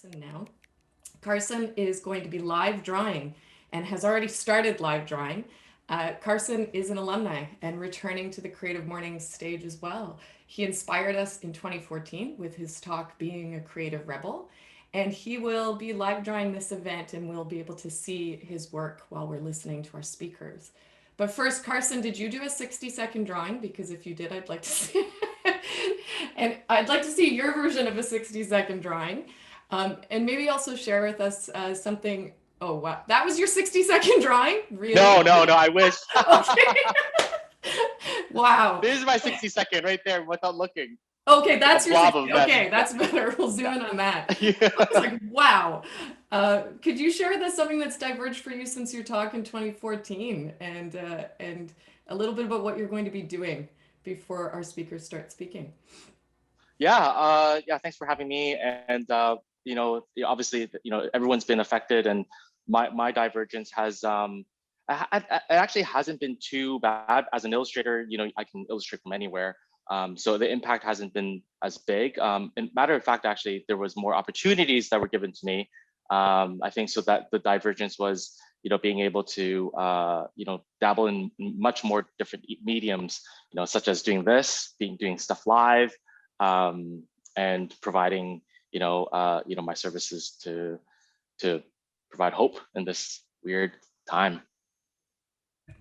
Carson now. Carson is going to be live drawing and has already started live drawing. Carson is an alumni and returning to the Creative Mornings stage as well. He inspired us in 2014 with his talk, Being a Creative Rebel, and he will be live drawing this event and we'll be able to see his work while we're listening to our speakers. But first, Carson, did you do a 60-second drawing? Because if you did, I'd like to see and I'd like to see your version of a 60-second drawing. And maybe also share with us something. Oh, wow. That was your 60-second drawing? Really? No, I wish. Okay. Wow. This is my 60-second right there without looking. Okay, that's your 60. Okay, that's better. We'll zoom in on that. Yeah. I was like, wow. Could you share with us something that's diverged for you since your talk in 2014 and a little bit about what you're going to be doing before our speakers start speaking? Yeah, thanks for having me. And obviously, everyone's been affected, and my divergence has it actually hasn't been too bad. As an illustrator, I can illustrate from anywhere. So the impact hasn't been as big. And matter of fact, actually, there was more opportunities that were given to me. I think so that the divergence was, being able to, dabble in much more different mediums, such as doing doing stuff live, and providing, my services to provide hope in this weird time.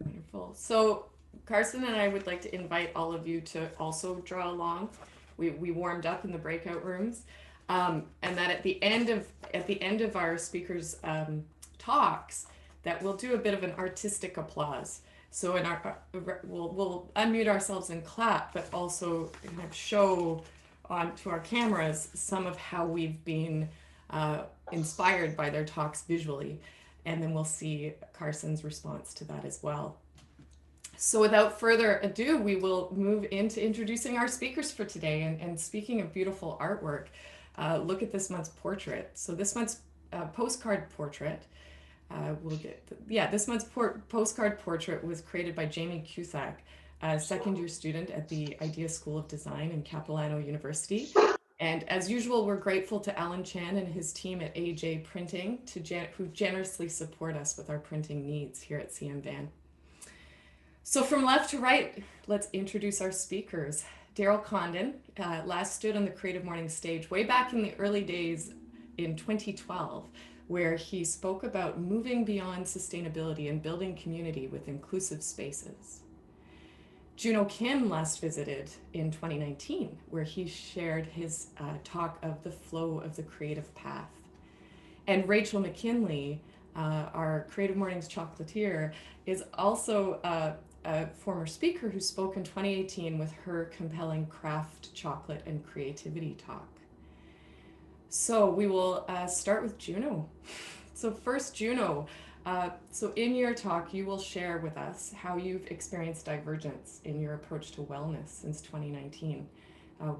Wonderful. So Carson and I would like to invite all of you to also draw along. We warmed up in the breakout rooms, and that at the end of our speakers' talks, that we'll do a bit of an artistic applause. So we'll unmute ourselves and clap, but also kind of show onto our cameras some of how we've been inspired by their talks visually, and then we'll see Carson's response to that as well. So without further ado, we will move into introducing our speakers for today. And speaking of beautiful artwork, look at this month's portrait. So this month's postcard portrait, this month's postcard portrait was created by Jamie Cusack, a second-year student at the Idea School of Design in Capilano University. And as usual, we're grateful to Alan Chan and his team at AJ Printing who generously support us with our printing needs here at CM Van. So from left to right, let's introduce our speakers. Daryl Condon last stood on the Creative Mornings stage way back in the early days in 2012, where he spoke about moving beyond sustainability and building community with inclusive spaces. Juno Kim last visited in 2019, where he shared his talk of the flow of the creative path. And Rachel Mckinley, our Creative Mornings chocolatier, is also a former speaker who spoke in 2018 with her compelling craft, chocolate, and creativity talk. So we will start with Juno. So first, Juno, so in your talk, you will share with us how you've experienced divergence in your approach to wellness since 2019.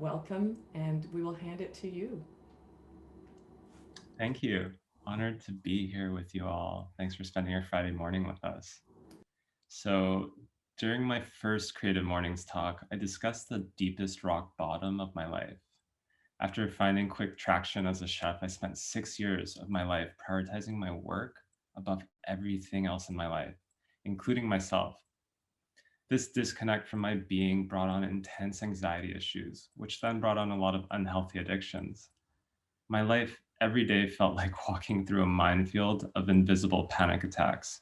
Welcome, and we will hand it to you. Thank you. Honored to be here with you all. Thanks for spending your Friday morning with us. So during my first Creative Mornings talk, I discussed the deepest rock bottom of my life. After finding quick traction as a chef, I spent 6 years of my life prioritizing my work above everything else in my life, including myself. This disconnect from my being brought on intense anxiety issues, which then brought on a lot of unhealthy addictions. My life every day felt like walking through a minefield of invisible panic attacks.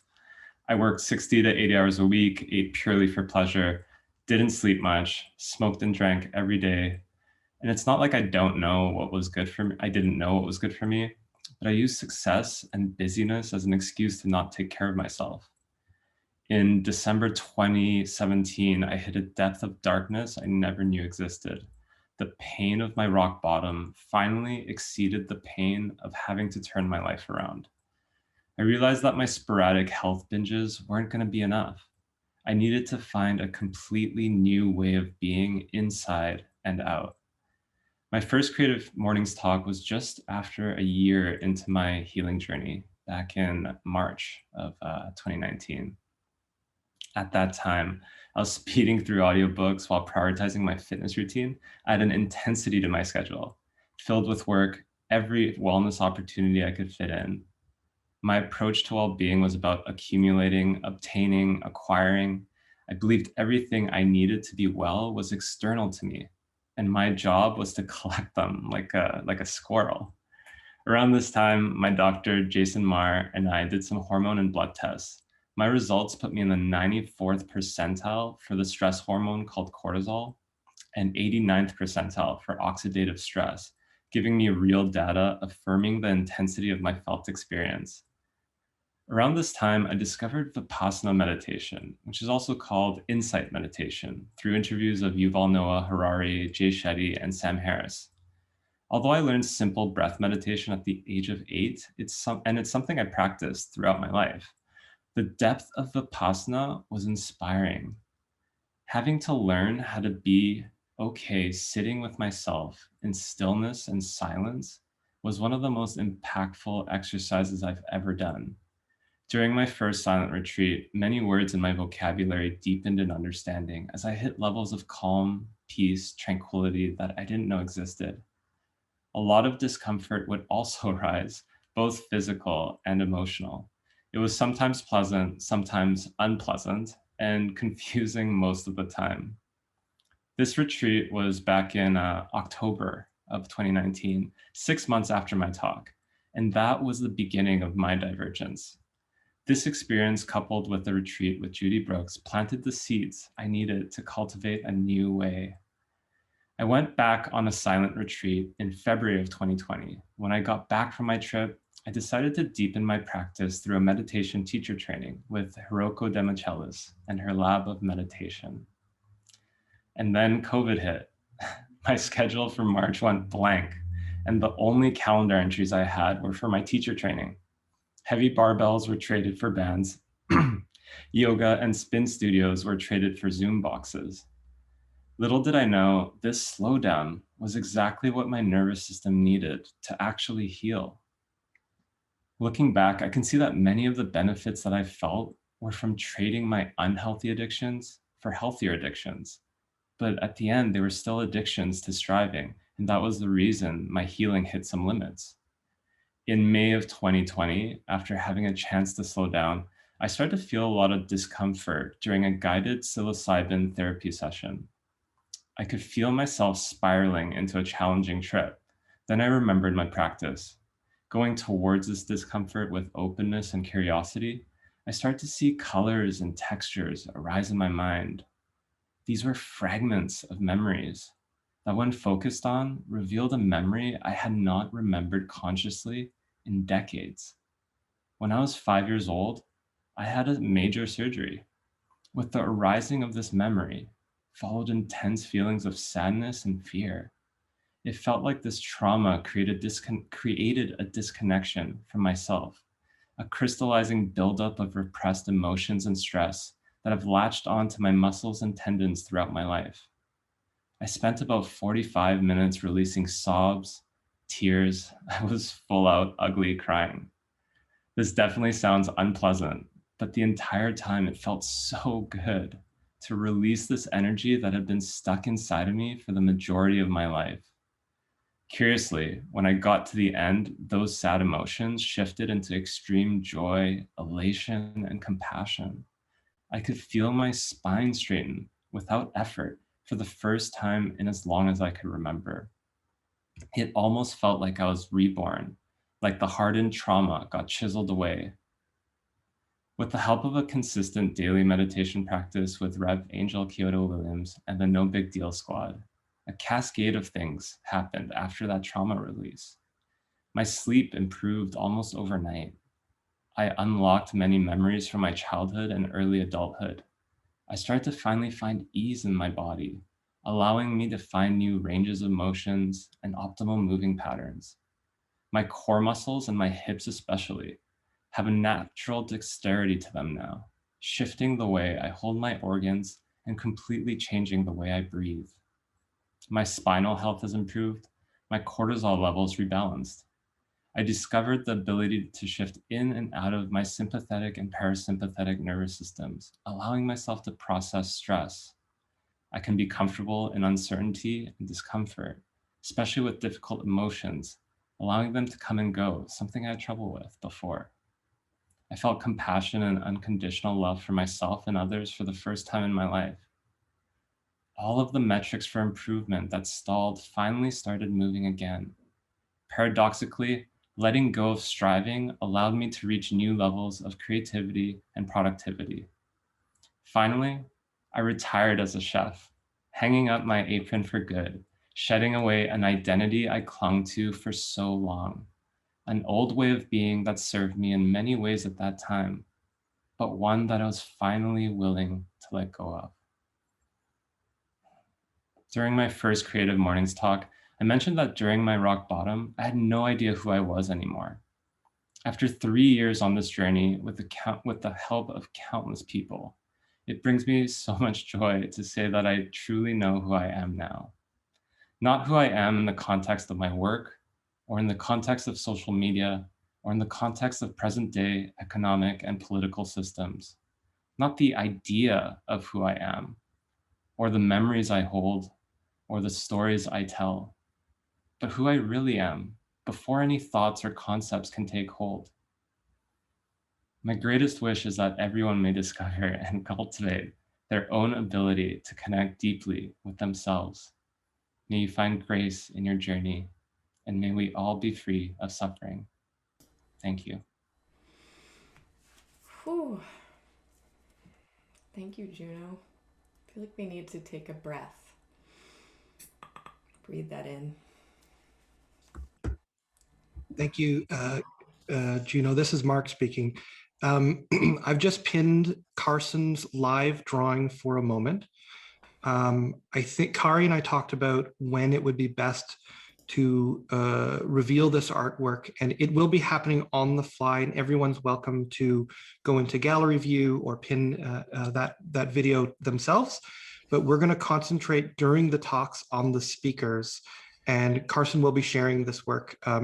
I worked 60 to 80 hours a week, ate purely for pleasure, didn't sleep much, smoked and drank every day. And it's not like I don't know what was good for me. I didn't know what was good for me, but I used success and busyness as an excuse to not take care of myself. In December 2017, I hit a depth of darkness I never knew existed. The pain of my rock bottom finally exceeded the pain of having to turn my life around. I realized that my sporadic health binges weren't going to be enough. I needed to find a completely new way of being inside and out. My first Creative Mornings talk was just after a year into my healing journey back in March of 2019. At that time, I was speeding through audiobooks while prioritizing my fitness routine. I had an intensity to my schedule, filled with work every wellness opportunity I could fit in. My approach to well-being was about accumulating, obtaining, acquiring. I believed everything I needed to be well was external to me, and my job was to collect them like a squirrel. Around this time, my doctor, Jason Marr, and I did some hormone and blood tests. My results put me in the 94th percentile for the stress hormone called cortisol and 89th percentile for oxidative stress, giving me real data affirming the intensity of my felt experience. Around this time, I discovered Vipassana Meditation, which is also called Insight Meditation, through interviews of Yuval Noah Harari, Jay Shetty, and Sam Harris. Although I learned simple breath meditation at the age of 8, it's something I practiced throughout my life. The depth of Vipassana was inspiring. Having to learn how to be okay sitting with myself in stillness and silence was one of the most impactful exercises I've ever done. During my first silent retreat, many words in my vocabulary deepened in understanding as I hit levels of calm, peace, tranquility that I didn't know existed. A lot of discomfort would also arise, both physical and emotional. It was sometimes pleasant, sometimes unpleasant, and confusing most of the time. This retreat was back in October of 2019, 6 months after my talk, and that was the beginning of my divergence. This experience, coupled with the retreat with Judy Brooks, planted the seeds I needed to cultivate a new way. I went back on a silent retreat in February of 2020. When I got back from my trip, I decided to deepen my practice through a meditation teacher training with Hiroko Demichelis and her lab of meditation. And then COVID hit. My schedule for March went blank, and the only calendar entries I had were for my teacher training. Heavy barbells were traded for bands. Yoga and spin studios were traded for Zoom boxes. Little did I know, this slowdown was exactly what my nervous system needed to actually heal. Looking back, I can see that many of the benefits that I felt were from trading my unhealthy addictions for healthier addictions. But at the end, they were still addictions to striving, and that was the reason my healing hit some limits. In May of 2020, after having a chance to slow down, I started to feel a lot of discomfort during a guided psilocybin therapy session. I could feel myself spiraling into a challenging trip. Then I remembered my practice. Going towards this discomfort with openness and curiosity, I started to see colors and textures arise in my mind. These were fragments of memories that, when focused on, revealed a memory I had not remembered consciously in decades. When I was 5 years old, I had a major surgery. With the arising of this memory, followed intense feelings of sadness and fear. It felt like this trauma created a disconnection from myself, a crystallizing buildup of repressed emotions and stress that have latched onto my muscles and tendons throughout my life. I spent about 45 minutes releasing sobs, tears. I was full out ugly crying. This definitely sounds unpleasant, but the entire time it felt so good to release this energy that had been stuck inside of me for the majority of my life. Curiously, when I got to the end, those sad emotions shifted into extreme joy, elation, and compassion. I could feel my spine straighten without effort for the first time in as long as I could remember. It almost felt like I was reborn, like the hardened trauma got chiseled away. With the help of a consistent daily meditation practice with Rev Angel Kyoto Williams and the No Big Deal Squad, a cascade of things happened after that trauma release. My sleep improved almost overnight. I unlocked many memories from my childhood and early adulthood. I started to finally find ease in my body, allowing me to find new ranges of motions and optimal moving patterns. My core muscles and my hips especially have a natural dexterity to them now, shifting the way I hold my organs and completely changing the way I breathe. My spinal health has improved, my cortisol levels rebalanced. I discovered the ability to shift in and out of my sympathetic and parasympathetic nervous systems, allowing myself to process stress. I can be comfortable in uncertainty and discomfort, especially with difficult emotions, allowing them to come and go, something I had trouble with before. I felt compassion and unconditional love for myself and others for the first time in my life. All of the metrics for improvement that stalled finally started moving again. Paradoxically, letting go of striving allowed me to reach new levels of creativity and productivity. Finally, I retired as a chef, hanging up my apron for good, shedding away an identity I clung to for so long, an old way of being that served me in many ways at that time, but one that I was finally willing to let go of. During my first Creative Mornings talk, I mentioned that during my rock bottom, I had no idea who I was anymore. After 3 years on this journey with the help of countless people, it brings me so much joy to say that I truly know who I am now. Not who I am in the context of my work, or in the context of social media, or in the context of present day economic and political systems. Not the idea of who I am, or the memories I hold, or the stories I tell, but who I really am before any thoughts or concepts can take hold. My greatest wish is that everyone may discover and cultivate their own ability to connect deeply with themselves. May you find grace in your journey, and may we all be free of suffering. Thank you. Whew. Thank you, Juno. I feel like we need to take a breath. Breathe that in. Thank you, Juno. This is Mark speaking. I've just pinned Carson's live drawing for a moment. I think Kari and I talked about when it would be best to reveal this artwork, and it will be happening on the fly, and everyone's welcome to go into gallery view or pin that video themselves. But we're going to concentrate during the talks on the speakers, and Carson will be sharing this work a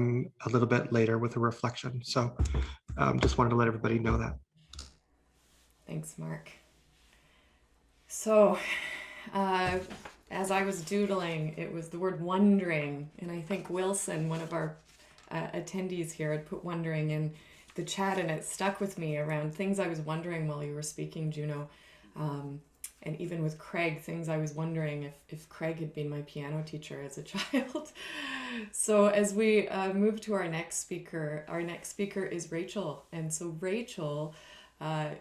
little bit later with a reflection. So just wanted to let everybody know that. Thanks, Mark. So, as I was doodling, it was the word wondering, and I think Wilson, one of our attendees here, had put wondering in the chat, and it stuck with me around things I was wondering while you were speaking, Juno. And even with Craig, things I was wondering if Craig had been my piano teacher as a child. So as we move to our next speaker is Rachel. And so Rachel,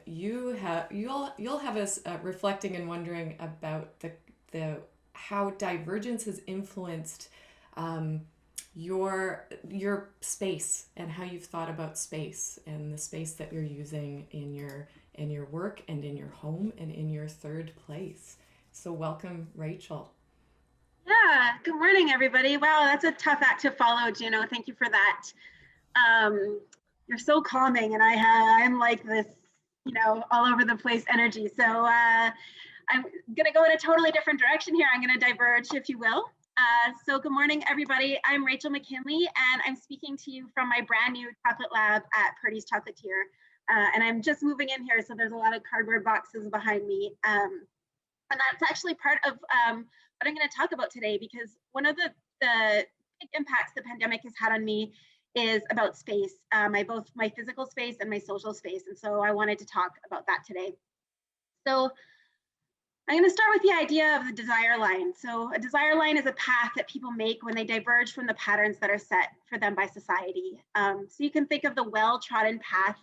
you'll have us reflecting and wondering about the how divergence has influenced your space and how you've thought about space and the space that you're using in your work and in your home and in your third place. So welcome, Rachel. Yeah, good morning, everybody. Wow, that's a tough act to follow, Juno. Thank you for that. You're so calming, and I'm like this, all over the place energy. So I'm gonna go in a totally different direction here. I'm gonna diverge, if you will. So good morning, everybody. I'm Rachel Mckinley, and I'm speaking to you from my brand new chocolate lab at Purdy's Chocolatier. And I'm just moving in here, so there's a lot of cardboard boxes behind me. And that's actually part of what I'm going to talk about today, because one of the big impacts the pandemic has had on me is about space, both my physical space and my social space. And so I wanted to talk about that today. So I'm going to start with the idea of the desire line. So a desire line is a path that people make when they diverge from the patterns that are set for them by society. So you can think of the well-trodden path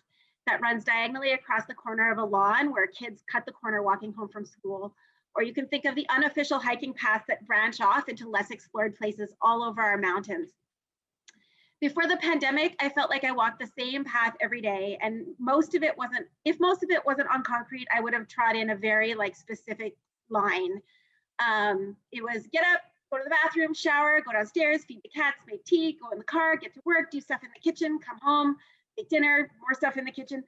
that runs diagonally across the corner of a lawn where kids cut the corner walking home from school. Or you can think of the unofficial hiking paths that branch off into less explored places all over our mountains. Before the pandemic, I felt like I walked the same path every day, and if most of it wasn't on concrete, I would have trod in a very specific line. It was get up, go to the bathroom, shower, go downstairs, feed the cats, make tea, go in the car, get to work, do stuff in the kitchen, come home, make dinner, more stuff in the kitchen,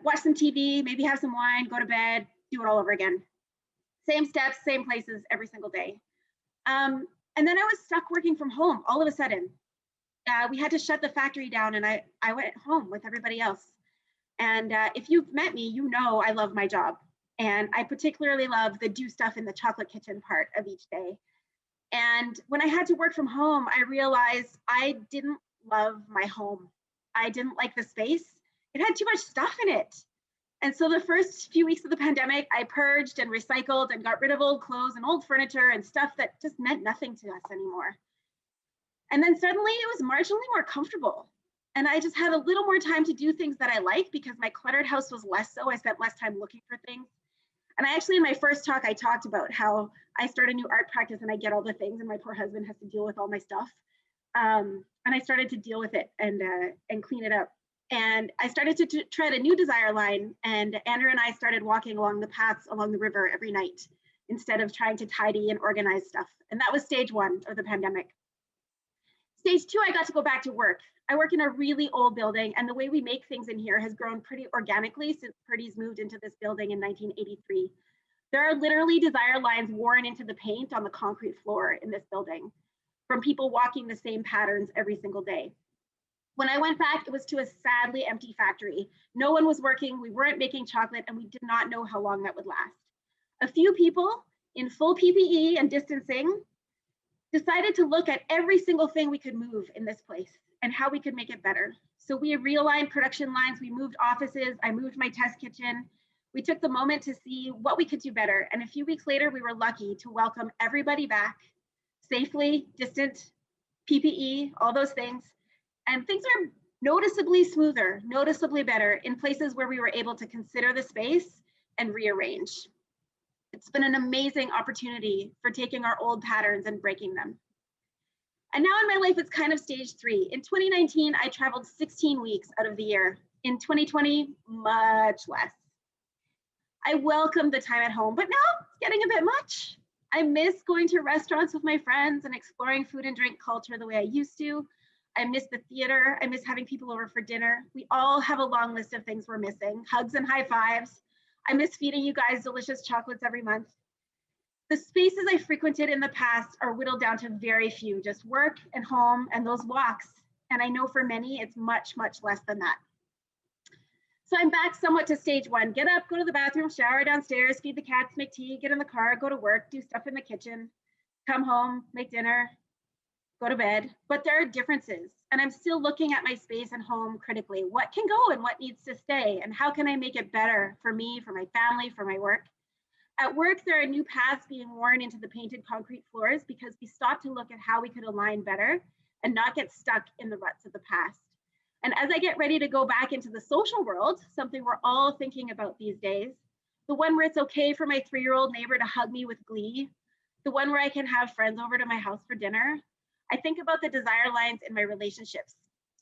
watch some TV, maybe have some wine, go to bed, do it all over again. Same steps, same places every single day. And then I was stuck working from home all of a sudden. We had to shut the factory down, and I went home with everybody else. And if you've met me, you know I love my job. And I particularly love the do stuff in the chocolate kitchen part of each day. And when I had to work from home, I realized I didn't love my home. I didn't like the space. It had too much stuff in it. And so the first few weeks of the pandemic, I purged and recycled and got rid of old clothes and old furniture and stuff that just meant nothing to us anymore. And then suddenly it was marginally more comfortable. And I just had a little more time to do things that I like because my cluttered house was less so. I spent less time looking for things. And I actually, in my first talk, I talked about how I start a new art practice and I get all the things and my poor husband has to deal with all my stuff. And I started to deal with it and clean it up. And I started to tread a new desire line, and Andrew and I started walking along the paths along the river every night instead of trying to tidy and organize stuff. And that was stage 1 of the pandemic. Stage 2, I got to go back to work. I work in a really old building, and the way we make things in here has grown pretty organically since Purdy's moved into this building in 1983. There are literally desire lines worn into the paint on the concrete floor in this building from people walking the same patterns every single day. When I went back, it was to a sadly empty factory. No one was working, we weren't making chocolate, and we did not know how long that would last. A few people in full PPE and distancing decided to look at every single thing we could move in this place and how we could make it better. So we realigned production lines, we moved offices, I moved my test kitchen. We took the moment to see what we could do better. And a few weeks later, we were lucky to welcome everybody back safely, distant, PPE, all those things. And things are noticeably smoother, noticeably better in places where we were able to consider the space and rearrange. It's been an amazing opportunity for taking our old patterns and breaking them. And now in my life, it's kind of stage 3. In 2019, I traveled 16 weeks out of the year. In 2020, much less. I welcomed the time at home, but now it's getting a bit much. I miss going to restaurants with my friends and exploring food and drink culture the way I used to. I miss the theater. I miss having people over for dinner. We all have a long list of things we're missing. Hugs and high fives. I miss feeding you guys delicious chocolates every month. The spaces I frequented in the past are whittled down to very few, just work and home and those walks. And I know for many, it's much, much less than that. So I'm back somewhat to stage 1. Get up, go to the bathroom, shower downstairs, feed the cats, make tea, get in the car, go to work, do stuff in the kitchen, come home, make dinner, go to bed. But there are differences. And I'm still looking at my space and home critically. What can go and what needs to stay? And how can I make it better for me, for my family, for my work? At work, there are new paths being worn into the painted concrete floors because we stopped to look at how we could align better and not get stuck in the ruts of the past. And as I get ready to go back into the social world, something we're all thinking about these days, the one where it's okay for my 3-year-old neighbor to hug me with glee, the one where I can have friends over to my house for dinner, I think about the desire lines in my relationships.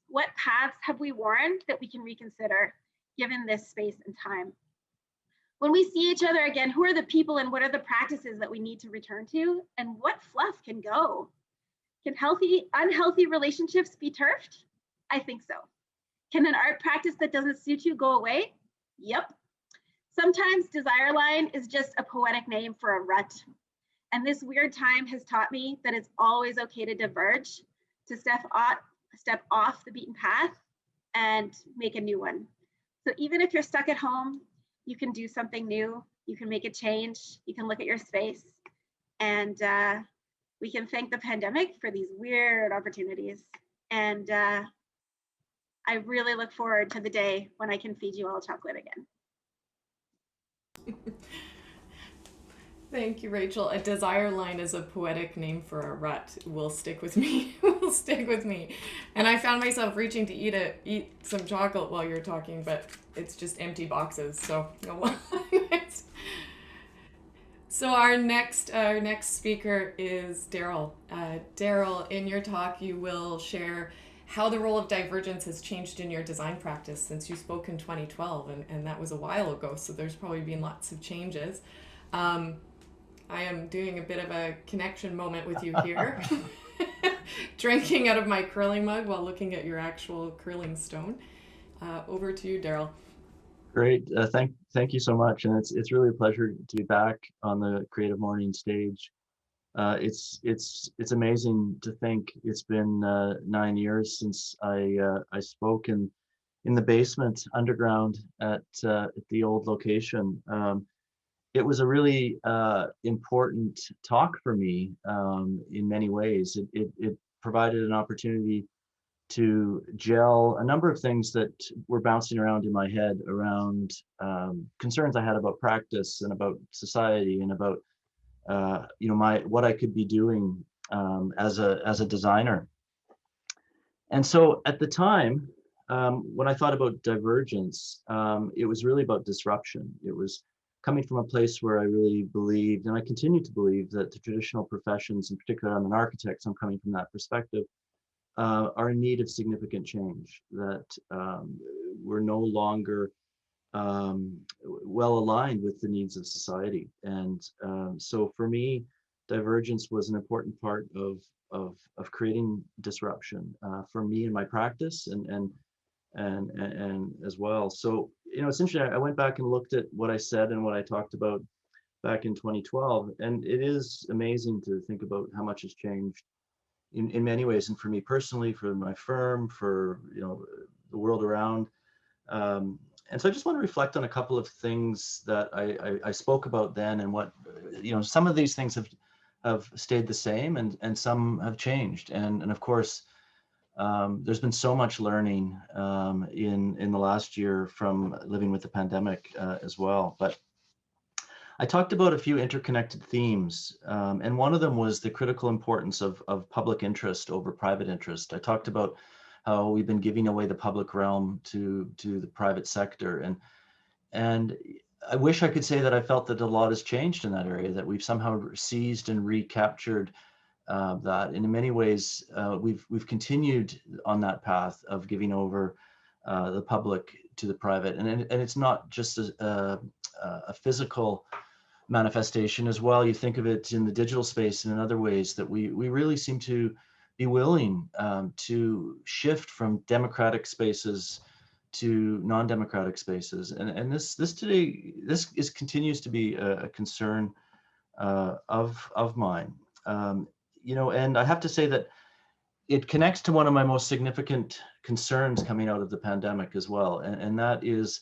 What paths have we worn that we can reconsider given this space and time? When we see each other again, who are the people and what are the practices that we need to return to? And what fluff can go? Can unhealthy relationships be turfed? I think so. Can an art practice that doesn't suit you go away? Yep. Sometimes desire line is just a poetic name for a rut. And this weird time has taught me that it's always okay to diverge, to step off the beaten path and make a new one. So even if you're stuck at home, you can do something new, you can make a change, you can look at your space, and we can thank the pandemic for these weird opportunities. And I really look forward to the day when I can feed you all chocolate again. Thank you, Rachel. A desire line is a poetic name for a rut. Will stick with me. Will stick with me. And I found myself reaching to eat some chocolate while you're talking, but it's just empty boxes. So, so our next speaker is Daryl. Daryl, in your talk, you will share how the role of divergence has changed in your design practice since you spoke in 2012, and that was a while ago. So there's probably been lots of changes. I am doing a bit of a connection moment with you here, drinking out of my curling mug while looking at your actual curling stone. Over to you, Daryl. Great, thank you so much, and it's really a pleasure to be back on the Creative Morning stage. It's amazing to think it's been 9 years since I spoke in the basement underground at the old location. it was a really important talk for me in many ways. It provided an opportunity to gel a number of things that were bouncing around in my head around concerns I had about practice and about society and about what I could be doing as a designer. And so at the time, when I thought about divergence, it was really about disruption. It was coming from a place where I really believed, and I continue to believe, that the traditional professions, in particular, I'm an architect, so I'm coming from that perspective, are in need of significant change, that we're no longer well aligned with the needs of society. And so for me, divergence was an important part of creating disruption for me in my practice and as well. So, it's interesting. I went back and looked at what I said and what I talked about back in 2012, and it is amazing to think about how much has changed in many ways, and for me personally, for my firm, for the world around. And so I just want to reflect on a couple of things that I spoke about then, and what some of these things have stayed the same, and some have changed, and of course there's been so much learning in the last year from living with the pandemic as well. But I talked about a few interconnected themes, and one of them was the critical importance of public interest over private interest. I talked about how we've been giving away the public realm to the private sector, and I wish I could say that I felt that a lot has changed in that area, that we've somehow seized and recaptured that. And in many ways, we've continued on that path of giving over the public to the private, and it's not just a physical manifestation as well. You think of it in the digital space and in other ways, that we really seem to be willing to shift from democratic spaces to non-democratic spaces, and this today continues to be a concern of mine. And I have to say that it connects to one of my most significant concerns coming out of the pandemic as well, and that is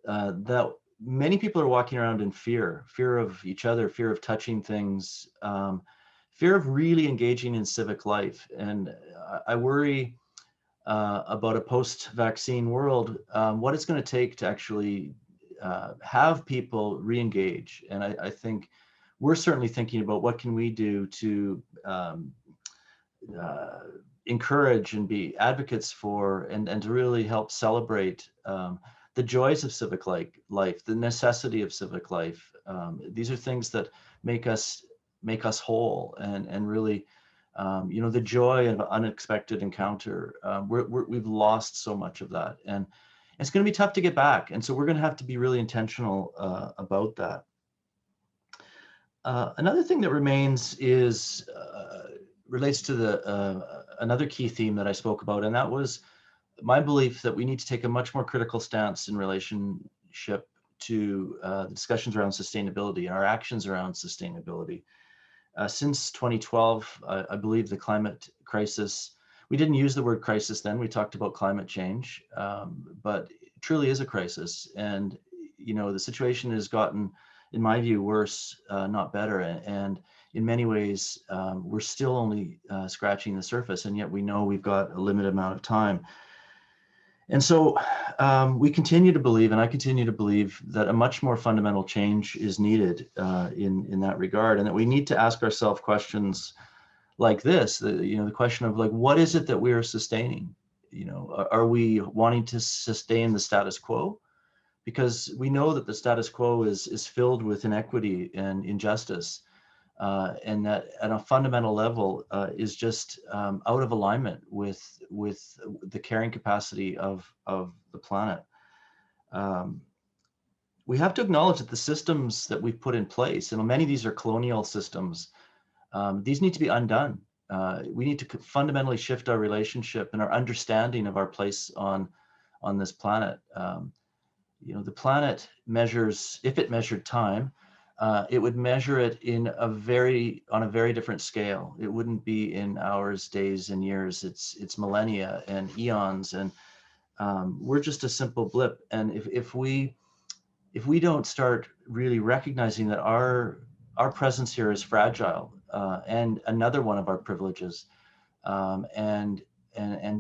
that many people are walking around in fear of each other, fear of touching things, fear of really engaging in civic life. And I worry about a post-vaccine world, what it's going to take to actually have people re-engage. And I think we're certainly thinking about what can we do to encourage and be advocates for, and to really help celebrate the joys of civic life, the necessity of civic life. These are things that make us whole, and really, the joy of unexpected encounter. We've lost so much of that, and it's going to be tough to get back. And so we're going to have to be really intentional about that. Another thing that remains relates to another key theme that I spoke about, and that was my belief that we need to take a much more critical stance in relationship to the discussions around sustainability and our actions around sustainability. Since 2012, I believe the climate crisis, we didn't use the word crisis then, we talked about climate change, but it truly is a crisis. And, the situation has gotten, in my view, worse, not better. And in many ways, we're still only scratching the surface, and yet we know we've got a limited amount of time. And so we continue to believe, and I continue to believe, that a much more fundamental change is needed in that regard, and that we need to ask ourselves questions like this. The question of, like, what is it that we are sustaining? Are we wanting to sustain the status quo? Because we know that the status quo is filled with inequity and injustice, and that at a fundamental level is just out of alignment with the carrying capacity of the planet. We have to acknowledge that the systems that we've put in place, and many of these are colonial systems, these need to be undone. We need to fundamentally shift our relationship and our understanding of our place on this planet. The planet measures, if it measured time, it would measure it on a very different scale. It wouldn't be in hours, days, and years. It's millennia and eons, and we're just a simple blip. And if we if we don't start really recognizing that our presence here is fragile, and another one of our privileges, and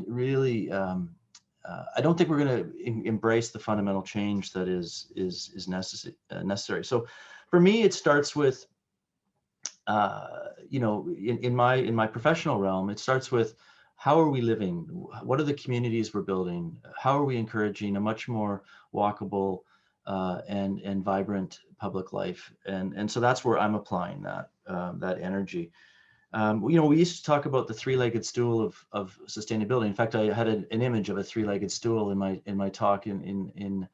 really, I don't think we're going to embrace the fundamental change that is necessary. So, for me, it starts with, you know, in my professional realm, it starts with, how are we living? What are the communities we're building? How are we encouraging a much more walkable and vibrant public life? And so that's where I'm applying that energy. You know, we used to talk about the three-legged stool of sustainability. In fact, I had an image of a three-legged stool in my talk in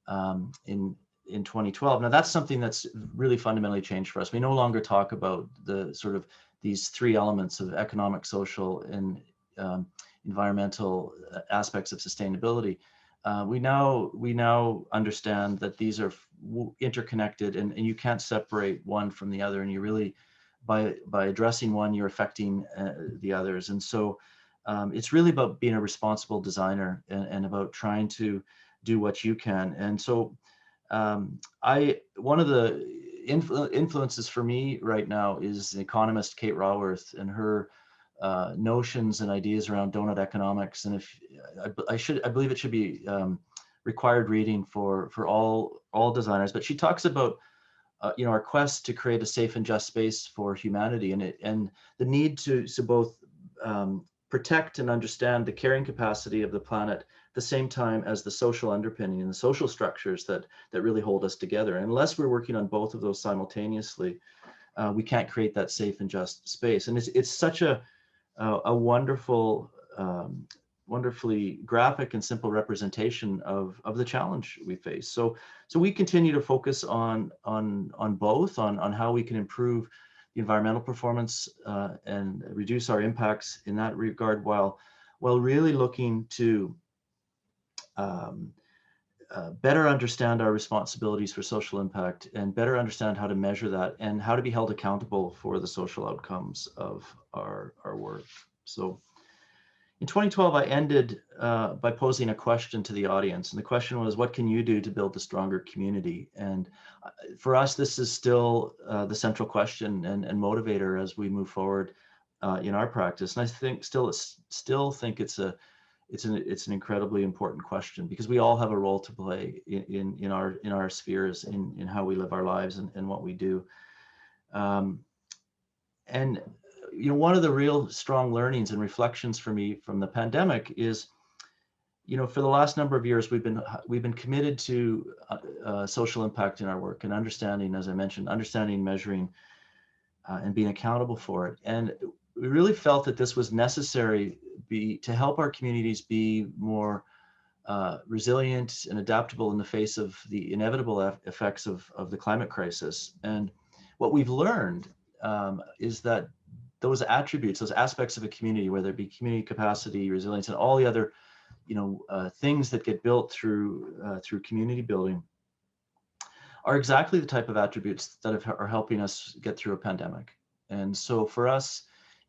2012. Now that's something that's really fundamentally changed for us. We no longer talk about the sort of these three elements of economic, social, and environmental aspects of sustainability. We now understand that these are interconnected, and you can't separate one from the other. And you really, by addressing one, you're affecting the others. And so it's really about being a responsible designer and about trying to do what you can. And so one of the influences for me right now is the economist Kate Raworth and her notions and ideas around donut economics. And if I believe it should be required reading for all designers. But she talks about you know, our quest to create a safe and just space for humanity, and the need to both protect and understand the carrying capacity of the planet at the same time as the social underpinning and the social structures that really hold us together. And unless we're working on both of those simultaneously, we can't create that safe and just space. And it's such a wonderful, wonderfully graphic and simple representation of the challenge we face. So we continue to focus on both, on how we can improve the environmental performance and reduce our impacts in that regard, while really looking to better understand our responsibilities for social impact and better understand how to measure that and how to be held accountable for the social outcomes of our work. So in 2012, I ended by posing a question to the audience. And the question was, what can you do to build a stronger community? And for us, this is still the central question and motivator as we move forward in our practice. And I think still think it's an incredibly important question, because we all have a role to play in our spheres, in how we live our lives and what we do. And you know, one of the real strong learnings and reflections for me from the pandemic is, you know, for the last number of years, we've been committed to social impact in our work and understanding, as I mentioned, understanding, measuring, and being accountable for it. And we really felt that this was necessary to help our communities be more resilient and adaptable in the face of the inevitable effects of the climate crisis. And what we've learned is that those attributes, those aspects of a community, whether it be community capacity, resilience, and all the other, you know, things that get built through community building, are exactly the type of attributes that are helping us get through a pandemic. And so for us,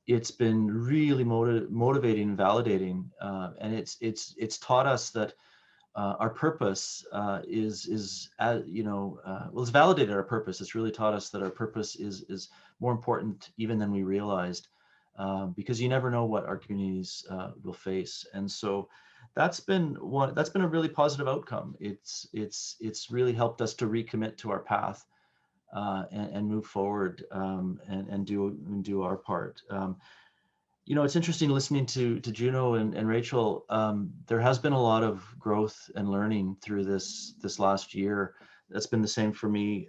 it's been really motivating and validating, and it's taught us that our purpose is you know, well, it's validated our purpose. It's really taught us that our purpose is more important even than we realized, because you never know what our communities will face. And so that's been a really positive outcome. It's really helped us to recommit to our path and move forward and do our part. You know, it's interesting listening to Juno and Rachel. There has been a lot of growth and learning through this last year. That's been the same for me.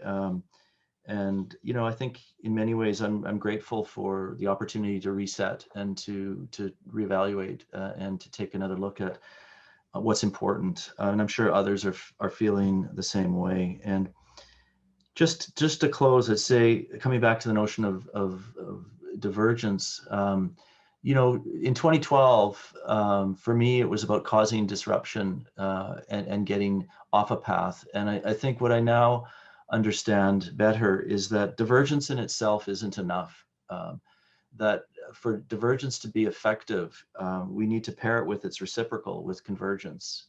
And you know, I think in many ways I'm grateful for the opportunity to reset and to reevaluate and to take another look at what's important. And I'm sure others are feeling the same way. And just to close, I'd say, coming back to the notion of divergence. You know, in 2012, for me, it was about causing disruption and getting off a path. And I think what I now understand better is that divergence in itself isn't enough. That for divergence to be effective, we need to pair it with its reciprocal, with convergence.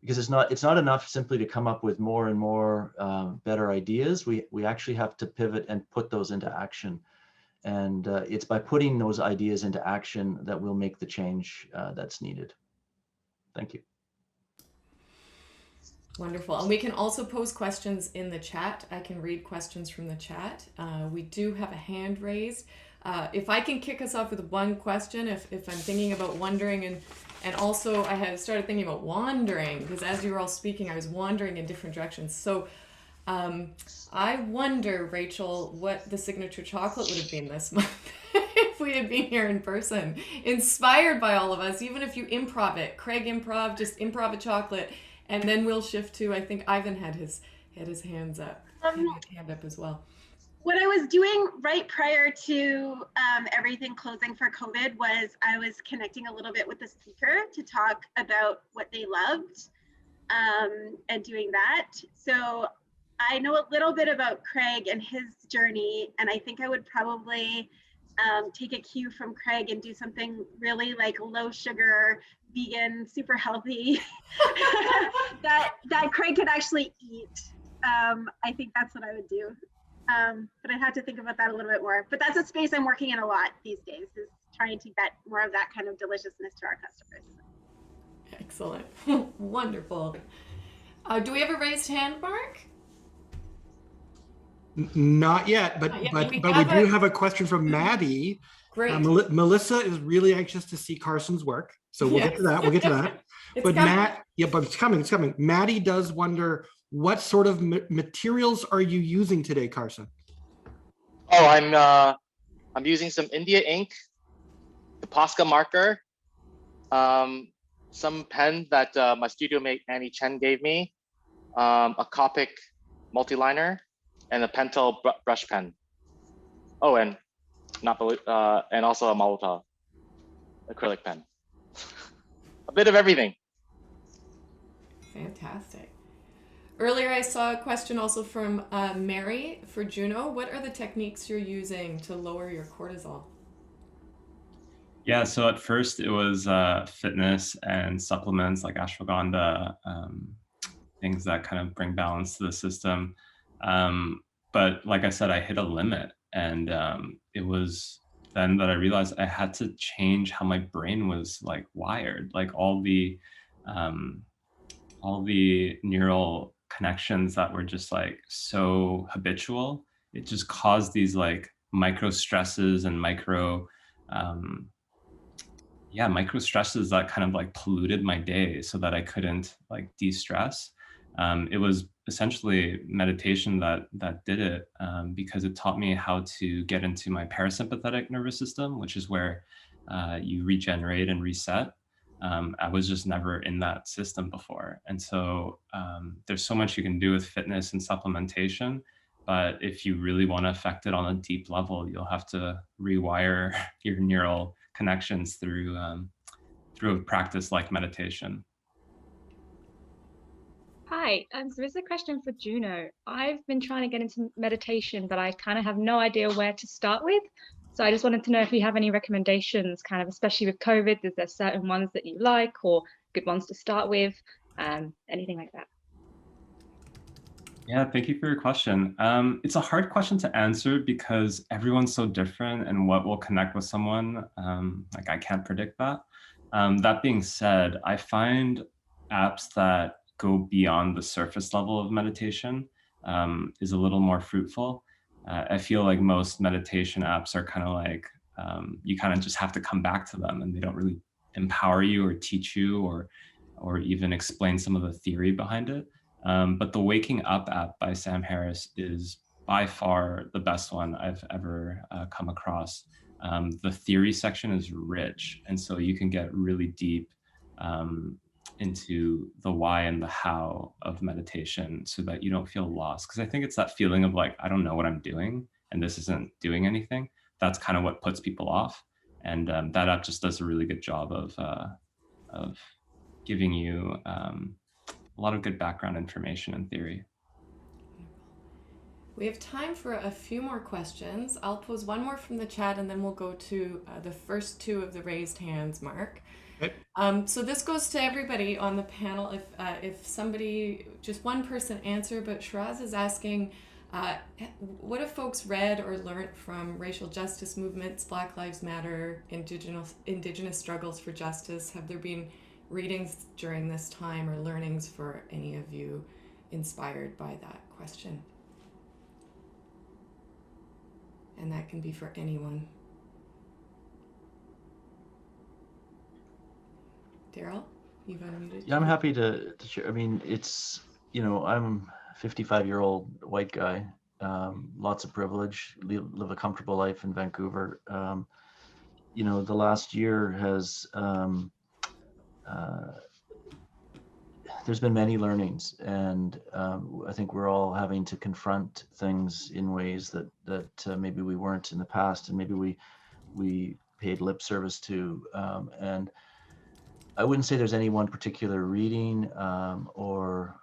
because it's not enough simply to come up with more and more better ideas. We actually have to pivot and put those into action. And it's by putting those ideas into action that we'll make the change that's needed. Thank you. Wonderful. And we can also pose questions in the chat. I can read questions from the chat. We do have a hand raised. If I can kick us off with one question, if I'm thinking about wondering, and also I have started thinking about wandering, because as you were all speaking, I was wandering in different directions. So I wonder, Rachel, what the signature chocolate would have been this month if we had been here in person, inspired by all of us, even if you improv it. Craig improv, just improv a chocolate, and then we'll shift to, I think Ivan had his hands up, hand up as well. What I was doing right prior to everything closing for COVID was I was connecting a little bit with the speaker to talk about what they loved and doing that. So I know a little bit about Craig and his journey, and I think I would probably take a cue from Craig and do something really like low sugar, vegan, super healthy that Craig could actually eat. I think that's what I would do. But I'd have to think about that a little bit more. But that's a space I'm working in a lot these days, is trying to get more of that kind of deliciousness to our customers. Excellent. Wonderful. Do we have a raised hand, Mark? Not yet, but we do have a question from Maddie. Great. Melissa is really anxious to see Carson's work, so we'll get to that. We'll get to that. But it's coming. It's coming. Maddie does wonder, what sort of materials are you using today, Carson? Oh, I'm using some India ink, the Posca marker, some pen that my studio mate Annie Chen gave me, a Copic multiliner, and a Pentel brush pen. Oh, and and also a Malta acrylic pen. A bit of everything. Fantastic. Earlier, I saw a question also from Mary for Juno. What are the techniques you're using to lower your cortisol? Yeah, so at first it was fitness and supplements like ashwagandha, things that kind of bring balance to the system. But like I said, I hit a limit, and it was then that I realized I had to change how my brain was like wired, like all the neural connections that were just like so habitual. It just caused these like micro stresses and micro stresses that kind of like polluted my day so that I couldn't like de-stress. It was essentially meditation that did it, because it taught me how to get into my parasympathetic nervous system, which is where you regenerate and reset. I was just never in that system before. And so there's so much you can do with fitness and supplementation, but if you really want to affect it on a deep level, you'll have to rewire your neural connections through a practice like meditation. Hi, so this is a question for Juno. I've been trying to get into meditation, but I kind of have no idea where to start with. So I just wanted to know if you have any recommendations, kind of, especially with COVID, is there certain ones that you like or good ones to start with, anything like that? Yeah, thank you for your question. It's a hard question to answer because everyone's so different, and what will connect with someone, like I can't predict that. That being said, I find apps that go beyond the surface level of meditation is a little more fruitful. I feel like most meditation apps are kind of like, you kind of just have to come back to them, and they don't really empower you or teach you or even explain some of the theory behind it. But the Waking Up app by Sam Harris is by far the best one I've ever come across. The theory section is rich, and so you can get really deep into the why and the how of meditation so that you don't feel lost. Because I think it's that feeling of like, I don't know what I'm doing and this isn't doing anything. That's kind of what puts people off. And that app just does a really good job of giving you a lot of good background information and theory. We have time for a few more questions. I'll pose one more from the chat, and then we'll go to the first two of the raised hands, Mark. Okay. So this goes to everybody on the panel. If somebody, just one person answer, but Shiraz is asking, what have folks read or learned from racial justice movements, Black Lives Matter, indigenous struggles for justice? Have there been readings during this time or learnings for any of you inspired by that question? And that can be for anyone. Daryl, you've unmuted. Yeah, I'm happy to share. I mean, it's, I'm a 55-year-old white guy, lots of privilege, live a comfortable life in Vancouver. The last year has, there's been many learnings, and I think we're all having to confront things in ways that maybe we weren't in the past, and maybe we paid lip service to, and I wouldn't say there's any one particular reading or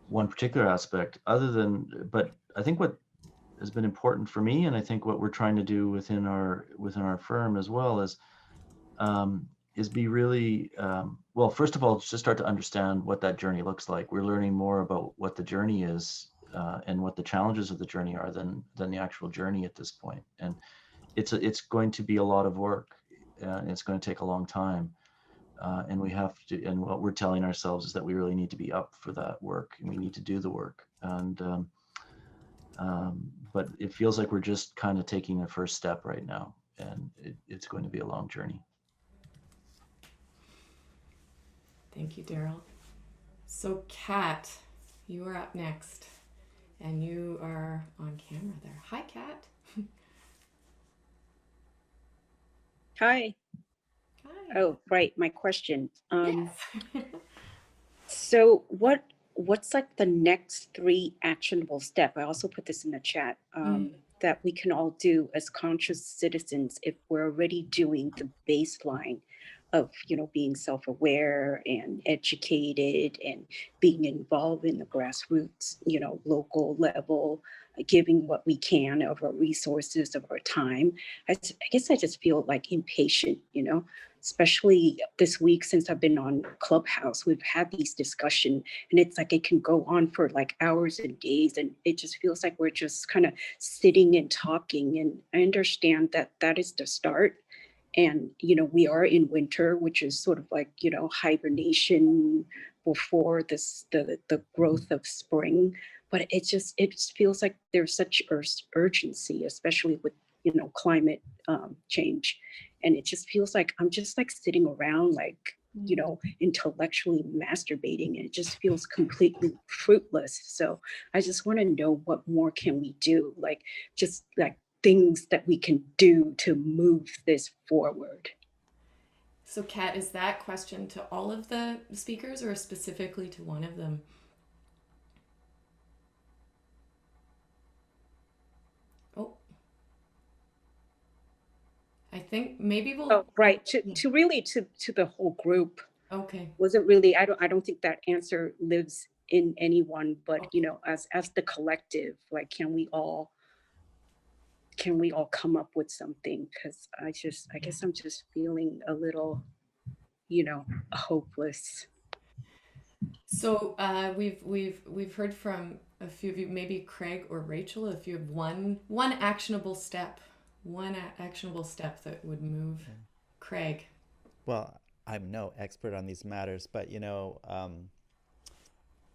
one particular aspect but I think what has been important for me, and I think what we're trying to do within our firm as well, is be really, well, first of all, just start to understand what that journey looks like. We're learning more about what the journey is and what the challenges of the journey are than the actual journey at this point. And it's going to be a lot of work. It's going to take a long time. And we have to, and what we're telling ourselves is that we really need to be up for that work, and we need to do the work. And but it feels like we're just kind of taking the first step right now, and it's going to be a long journey. Thank you, Daryl. So Kat, you are up next, and you are on camera there. Hi, Kat. Hi. Hi. Oh, right. My question. Yes. So what's like the next 3 actionable step? I also put this in the chat, that we can all do as conscious citizens if we're already doing the baseline of, being self-aware and educated and being involved in the grassroots, local level, giving what we can of our resources, of our time. I guess I just feel like impatient, especially this week since I've been on Clubhouse. We've had these discussions, and it's like it can go on for like hours and days, and it just feels like we're just kind of sitting and talking. And I understand that that is the start. And, we are in winter, which is sort of like, hibernation before the growth of spring. But it just feels like there's such urgency, especially with, climate change. And it just feels like I'm just like sitting around, like, intellectually masturbating, and it just feels completely fruitless. So I just want to know, what more can we do? Like, just like things that we can do to move this forward. So Kat, is that question to all of the speakers or specifically to one of them? Oh, I think maybe we'll. Oh, right. To really to the whole group. Okay. Wasn't really. I don't think that answer lives in anyone, but as the collective, like, can we all come up with something? Because I guess I'm just feeling a little, hopeless. So we've heard from a few of you, maybe Craig or Rachel, if you have one actionable step, that would move. Craig. Well, I'm no expert on these matters, but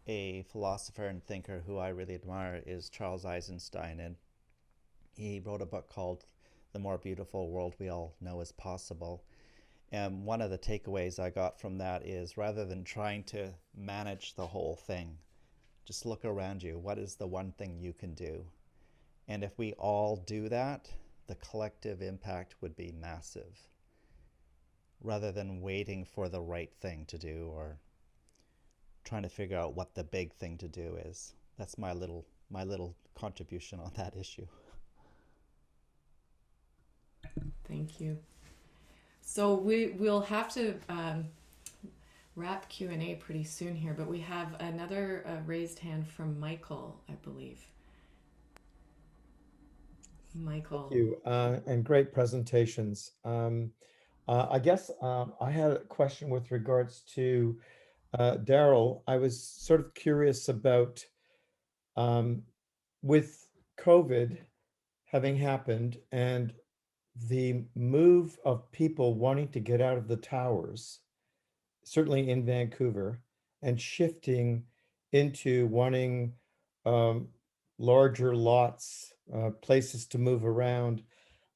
a philosopher and thinker who I really admire is Charles Eisenstein, and he wrote a book called The More Beautiful World We All Know Is Possible. And one of the takeaways I got from that is, rather than trying to manage the whole thing, just look around you. What is the one thing you can do? And if we all do that, the collective impact would be massive, rather than waiting for the right thing to do or trying to figure out what the big thing to do is. That's my little contribution on that issue. Thank you. So we'll have to wrap Q&A pretty soon here, but we have another raised hand from Michael, I believe. Michael. Thank you, and great presentations. I guess I had a question with regards to Daryl. I was sort of curious about um, with COVID having happened and the move of people wanting to get out of the towers, certainly in Vancouver, and shifting into wanting um, larger lots, places to move around,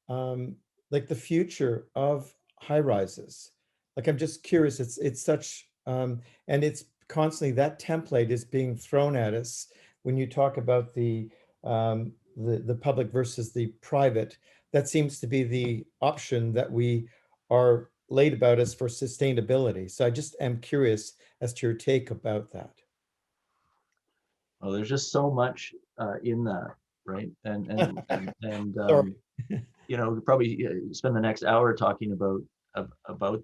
um, like the future of high rises. Like I'm just curious. It's such and it's constantly that template is being thrown at us when you talk about the public versus the private. That seems to be the option that we are late about as for sustainability. So I just am curious as to your take about that. Well, there's just so much in that, right? Sorry. You know, we probably spend the next hour talking about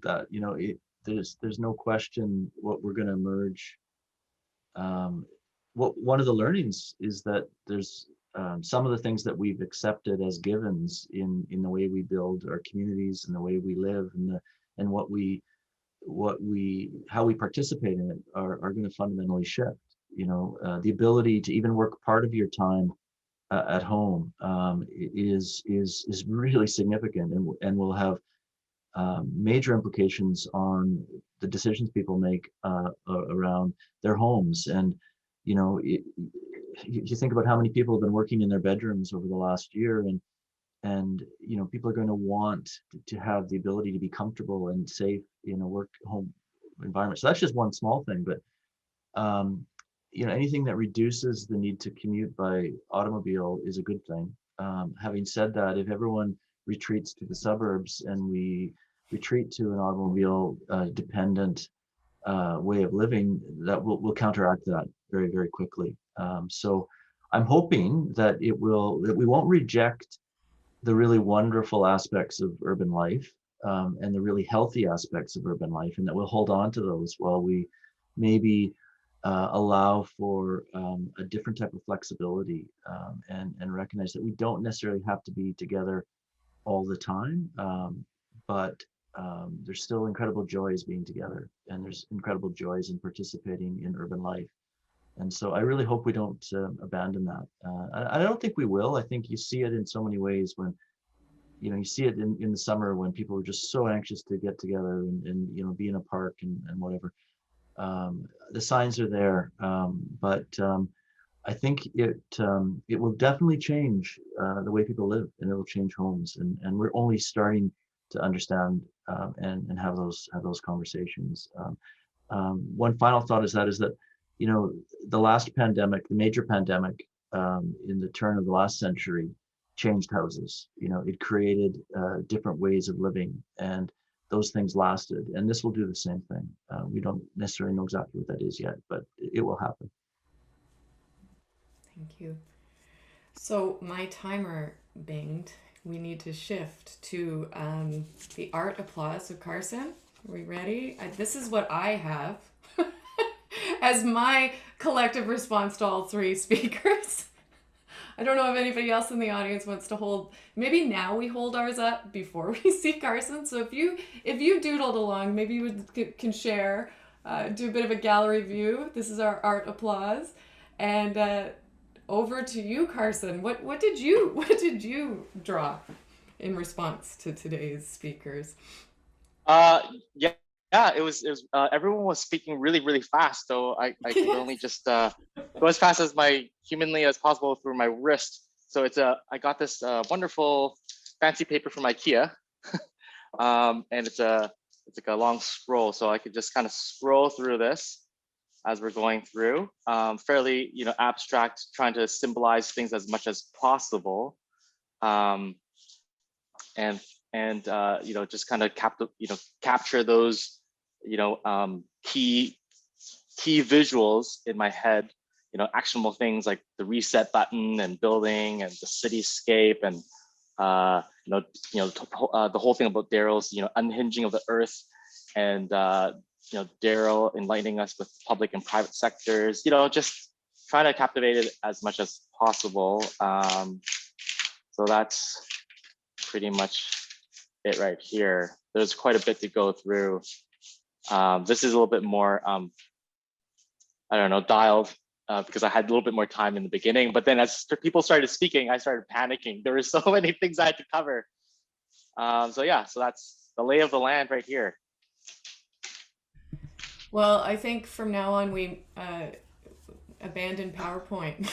that. You know, there's no question what we're going to emerge. What one of the learnings is that there's some of the things that we've accepted as givens in the way we build our communities and the way we live and what we how we participate in it are going to fundamentally shift. You know, the ability to even work part of your time at home is really significant and will have major implications on the decisions people make around their homes. And you know, you think about how many people have been working in their bedrooms over the last year, and you know, people are going to want to have the ability to be comfortable and safe in a work home environment. So that's just one small thing, but you know, anything that reduces the need to commute by automobile is a good thing. Having said that, if everyone retreats to the suburbs and we retreat to an automobile dependent way of living, that will counteract that very, very quickly. So I'm hoping that that we won't reject the really wonderful aspects of urban life and the really healthy aspects of urban life, and that we'll hold on to those while we maybe allow for a different type of flexibility and recognize that we don't necessarily have to be together all the time, but there's still incredible joys being together, and there's incredible joys in participating in urban life. And so I really hope we don't abandon that. I don't think we will. I think you see it in so many ways when, you know, you see it in the summer when people are just so anxious to get together and you know, be in a park and whatever. The signs are there, but I think it will definitely change the way people live, and it'll change homes, and we're only starting to understand and have those conversations. One final thought is that you know, the last pandemic, the major pandemic in the turn of the last century, changed houses. You know, it created different ways of living, and those things lasted. And this will do the same thing. We don't necessarily know exactly what that is yet, but it will happen. Thank you. So my timer binged. We need to shift to the art applause of Carson. Are we ready? This is what I have as my collective response to all three speakers. I don't know if anybody else in the audience wants to hold. Maybe now we hold ours up before we see Carson. So if you doodled along, maybe you can share, do a bit of a gallery view. This is our art applause, and over to you, Carson. What did you draw in response to today's speakers? Yeah, it was everyone was speaking really, really fast, so I could only just go as fast as humanly as possible through my wrist. So I got this wonderful fancy paper from IKEA, and it's like a long scroll, so I could just kind of scroll through this as we're going through. Fairly, you know, abstract, trying to symbolize things as much as possible, and you know, just kind of capture those, you know, key visuals in my head, you know, actionable things like the reset button and building and the cityscape, and the whole thing about Daryl's, you know, unhinging of the earth, and you know, Daryl enlightening us with public and private sectors, you know, just trying to captivate it as much as possible. So that's pretty much it right here. There's quite a bit to go through. This is a little bit more, I don't know, dialed because I had a little bit more time in the beginning. But then as people started speaking, I started panicking. There were so many things I had to cover. So yeah, so that's the lay of the land right here. Well, I think from now on we abandon PowerPoint.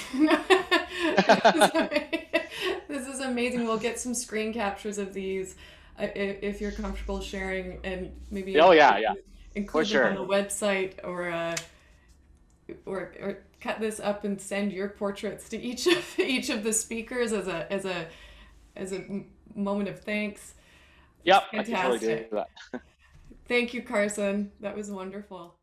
This is amazing. We'll get some screen captures of these if you're comfortable sharing, and maybe Oh yeah, include for them on sure. the website, or cut this up and send your portraits to each of the speakers as a moment of thanks. Yep, Fantastic. I can totally do that. Thank you, Carson. That was wonderful.